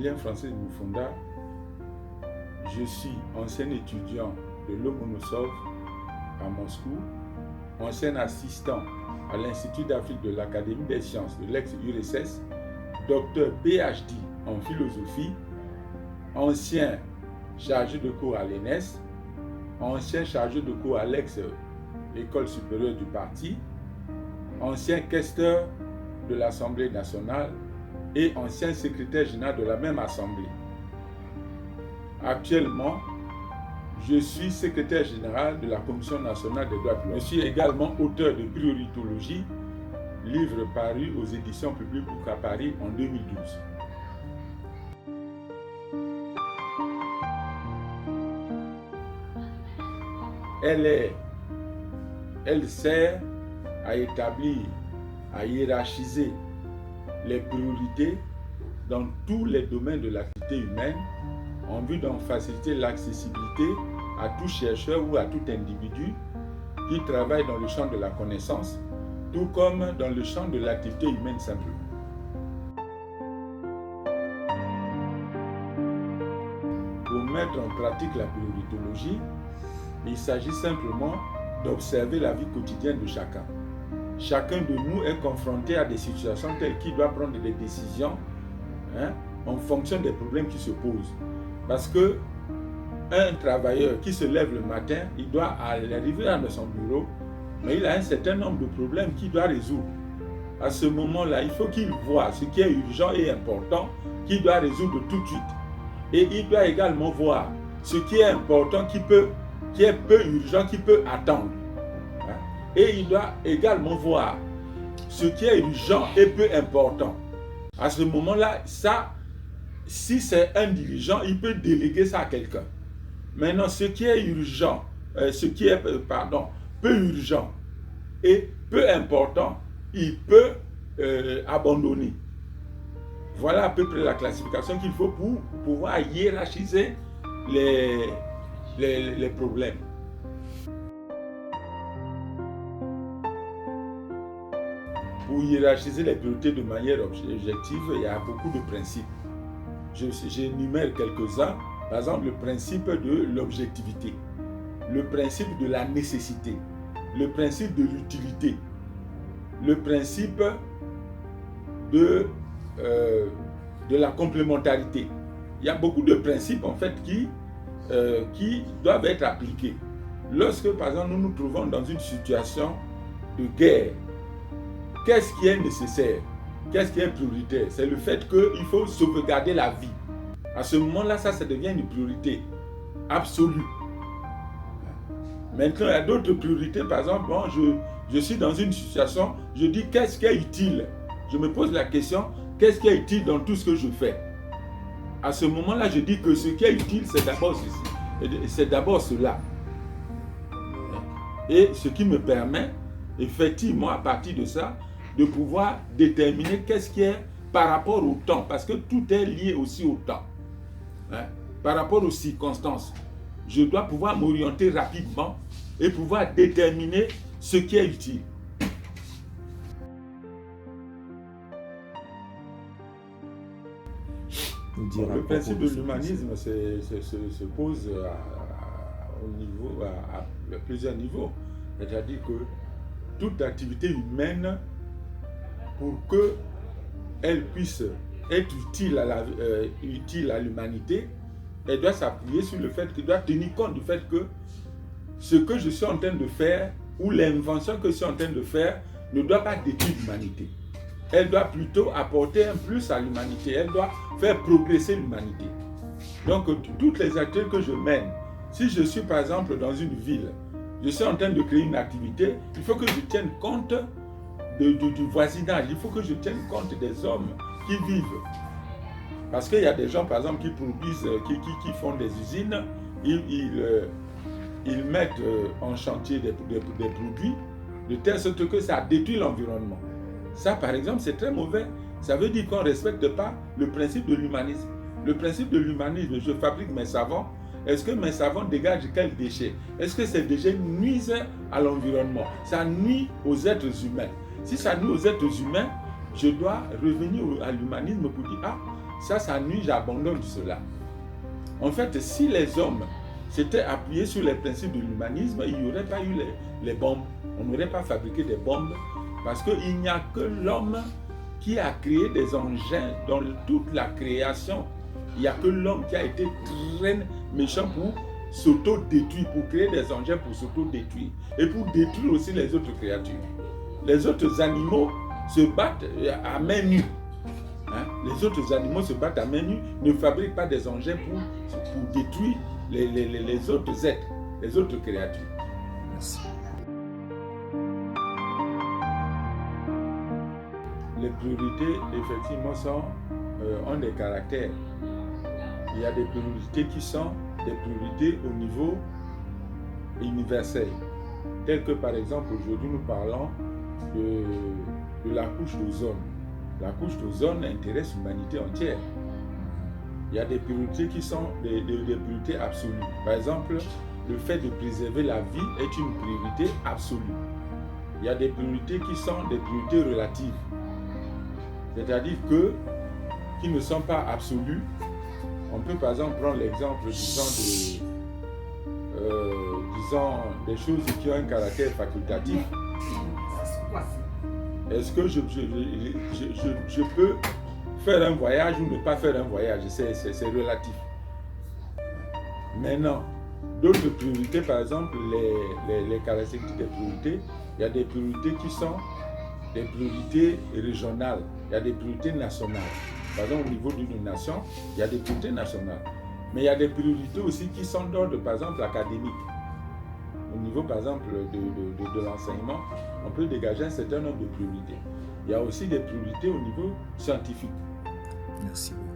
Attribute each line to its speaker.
Speaker 1: Aurélien Francis Mufunda. Je suis ancien étudiant de Lomonosov à Moscou, ancien assistant à l'Institut d'Afrique de l'Académie des sciences de l'ex-URSS, docteur PhD en philosophie, ancien chargé de cours à l'ENS, ancien chargé de cours à l'ex-École supérieure du parti, ancien questeur de l'Assemblée nationale et ancien secrétaire général de la même Assemblée. Actuellement, je suis secrétaire général de la Commission nationale des droits de l'homme. Je suis également auteur de Prioritologie, livre paru aux éditions Public Book à Paris en 2012. Elle sert à établir, à hiérarchiser les priorités dans tous les domaines de l'activité humaine en vue d'en faciliter l'accessibilité à tout chercheur ou à tout individu qui travaille dans le champ de la connaissance, tout comme dans le champ de l'activité humaine simplement. Pour mettre en pratique la prioritologie, il s'agit simplement d'observer la vie quotidienne de chacun. Chacun de nous est confronté à des situations telles qu'il doit prendre des décisions en fonction des problèmes qui se posent. Parce que un travailleur qui se lève le matin, il doit arriver à son bureau, mais il a un certain nombre de problèmes qu'il doit résoudre. À ce moment-là, il faut qu'il voit ce qui est urgent et important qu'il doit résoudre tout de suite. Et il doit également voir ce qui est important qui est peu urgent, qui peut attendre. Et il doit également voir ce qui est urgent et peu important. À ce moment-là, ça, si c'est un dirigeant, il peut déléguer ça à quelqu'un. Maintenant, ce qui est urgent, peu urgent et peu important, il peut abandonner. Voilà à peu près la classification qu'il faut pour pouvoir hiérarchiser les problèmes. Pour hiérarchiser les priorités de manière objective, il y a beaucoup de principes. J'énumère quelques-uns. Par exemple, le principe de l'objectivité, le principe de la nécessité, le principe de l'utilité, le principe de la complémentarité. Il y a beaucoup de principes en fait qui doivent être appliqués. Lorsque, par exemple, nous nous trouvons dans une situation de guerre, qu'est-ce qui est nécessaire? Qu'est-ce qui est prioritaire? C'est le fait qu'il faut sauvegarder la vie. À ce moment-là, ça devient une priorité absolue. Maintenant, il y a d'autres priorités. Par exemple, je suis dans une situation, je dis qu'est-ce qui est utile? Je me pose la question, qu'est-ce qui est utile dans tout ce que je fais? À ce moment-là, je dis que ce qui est utile, c'est d'abord ceci. C'est d'abord cela. Et ce qui me permet, effectivement, à partir de ça, de pouvoir déterminer qu'est-ce qui est par rapport au temps, parce que tout est lié aussi au temps. Par rapport aux circonstances, je dois pouvoir m'orienter rapidement et pouvoir déterminer ce qui est utile. Le principe de l'humanisme se pose à plusieurs niveaux. C'est-à-dire que toute activité humaine, pour qu'elle puisse être utile à l'humanité, elle doit s'appuyer sur le fait qu'elle doit tenir compte du fait que ce que je suis en train de faire ou l'invention que je suis en train de faire ne doit pas détruire l'humanité. Elle doit plutôt apporter un plus à l'humanité. Elle doit faire progresser l'humanité. Donc, toutes les activités que je mène, si je suis par exemple dans une ville, je suis en train de créer une activité, il faut que je tienne compte du voisinage. Il faut que je tienne compte des hommes qui vivent. Parce qu'il y a des gens, par exemple, qui produisent, qui font des usines, ils mettent en chantier des produits de telle sorte que ça détruit l'environnement. Ça, par exemple, c'est très mauvais. Ça veut dire qu'on ne respecte pas le principe de l'humanisme. Le principe de l'humanisme, je fabrique mes savons. Est-ce que mes savons dégagent quels déchets? Est-ce que ces déchets nuisent à l'environnement? Ça nuit aux êtres humains. Si ça nuit aux êtres humains, je dois revenir à l'humanisme pour dire, Ça nuit, j'abandonne cela. En fait, si les hommes s'étaient appuyés sur les principes de l'humanisme, il n'y aurait pas eu les bombes. On n'aurait pas fabriqué des bombes parce qu'il n'y a que l'homme qui a créé des engins dans toute la création. Il n'y a que l'homme qui a été très méchant pour s'auto-détruire, pour créer des engins pour s'auto-détruire et pour détruire aussi les autres créatures. Les autres animaux se battent à main nue. Hein? Les autres animaux se battent à main nue, ne fabriquent pas des engins pour détruire les autres êtres, les autres créatures.
Speaker 2: Merci.
Speaker 1: Les priorités, effectivement, ont des caractères. Il y a des priorités qui sont des priorités au niveau universel. Telles que, par exemple, aujourd'hui, nous parlons de la couche d'ozone. La couche d'ozone intéresse l'humanité entière. Il y a des priorités qui sont des priorités absolues. Par exemple, le fait de préserver la vie est une priorité absolue. Il y a des priorités qui sont des priorités relatives. C'est-à-dire qui ne sont pas absolues. On peut par exemple prendre l'exemple, disons, des choses qui ont un caractère facultatif. Est-ce que je peux faire un voyage ou ne pas faire un voyage? C'est relatif. Maintenant, d'autres priorités, par exemple, les caractéristiques des priorités, il y a des priorités qui sont des priorités régionales, il y a des priorités nationales. Par exemple, au niveau d'une nation, il y a des priorités nationales. Mais il y a des priorités aussi qui sont d'ordre, par exemple, académique. Au niveau, par exemple, de l'enseignement, on peut dégager un certain nombre de priorités. Il y a aussi des priorités au niveau scientifique.
Speaker 2: Merci beaucoup.